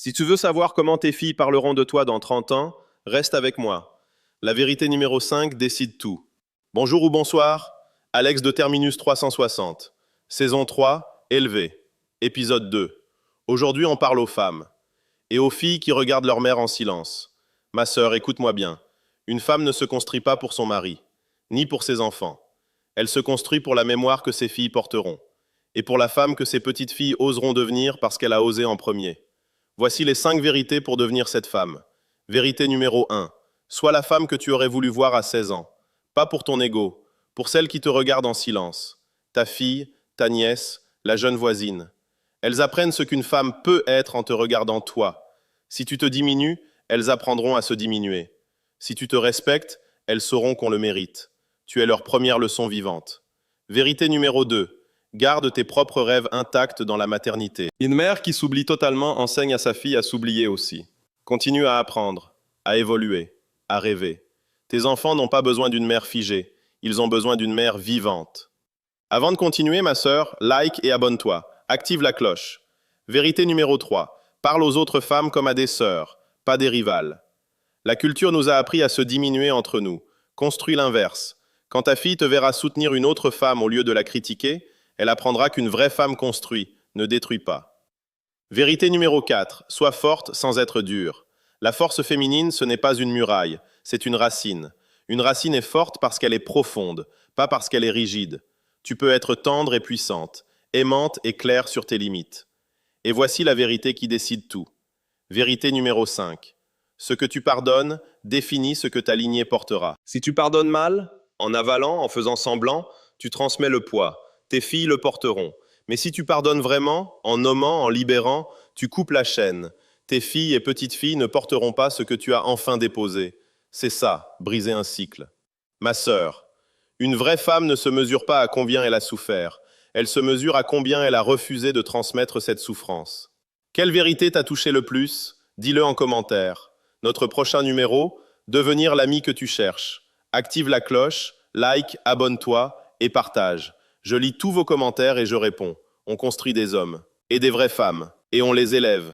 Si tu veux savoir comment tes filles parleront de toi dans 30 ans, reste avec moi. La vérité numéro 5 décide tout. Bonjour ou bonsoir, Alex de Terminus 360. Saison 3, élevé. Épisode 2. Aujourd'hui, on parle aux femmes. Et aux filles qui regardent leur mère en silence. Ma sœur, écoute-moi bien. Une femme ne se construit pas pour son mari, ni pour ses enfants. Elle se construit pour la mémoire que ses filles porteront. Et pour la femme que ses petites filles oseront devenir parce qu'elle a osé en premier. Voici les 5 vérités pour devenir cette femme. Vérité numéro 1. Sois la femme que tu aurais voulu voir à 16 ans. Pas pour ton ego, pour celle qui te regarde en silence. Ta fille, ta nièce, la jeune voisine. Elles apprennent ce qu'une femme peut être en te regardant toi. Si tu te diminues, elles apprendront à se diminuer. Si tu te respectes, elles sauront qu'on le mérite. Tu es leur première leçon vivante. Vérité numéro 2. Garde tes propres rêves intacts dans la maternité. Une mère qui s'oublie totalement enseigne à sa fille à s'oublier aussi. Continue à apprendre, à évoluer, à rêver. Tes enfants n'ont pas besoin d'une mère figée, ils ont besoin d'une mère vivante. Avant de continuer, ma sœur, like et abonne-toi. Active la cloche. Vérité numéro 3. Parle aux autres femmes comme à des sœurs, pas des rivales. La culture nous a appris à se diminuer entre nous. Construis l'inverse. Quand ta fille te verra soutenir une autre femme au lieu de la critiquer, elle apprendra qu'une vraie femme construit, ne détruit pas. Vérité numéro 4. Sois forte sans être dure. La force féminine, ce n'est pas une muraille, c'est une racine. Une racine est forte parce qu'elle est profonde, pas parce qu'elle est rigide. Tu peux être tendre et puissante, aimante et claire sur tes limites. Et voici la vérité qui décide tout. Vérité numéro 5. Ce que tu pardonnes définit ce que ta lignée portera. Si tu pardonnes mal, en avalant, en faisant semblant, tu transmets le poids. Tes filles le porteront. Mais si tu pardonnes vraiment, en nommant, en libérant, tu coupes la chaîne. Tes filles et petites filles ne porteront pas ce que tu as enfin déposé. C'est ça, briser un cycle. Ma sœur, une vraie femme ne se mesure pas à combien elle a souffert. Elle se mesure à combien elle a refusé de transmettre cette souffrance. Quelle vérité t'a touché le plus? Dis-le en commentaire. Notre prochain numéro, devenir l'ami que tu cherches. Active la cloche, like, abonne-toi et partage. Je lis tous vos commentaires et je réponds. On construit des hommes et des vraies femmes et on les élève.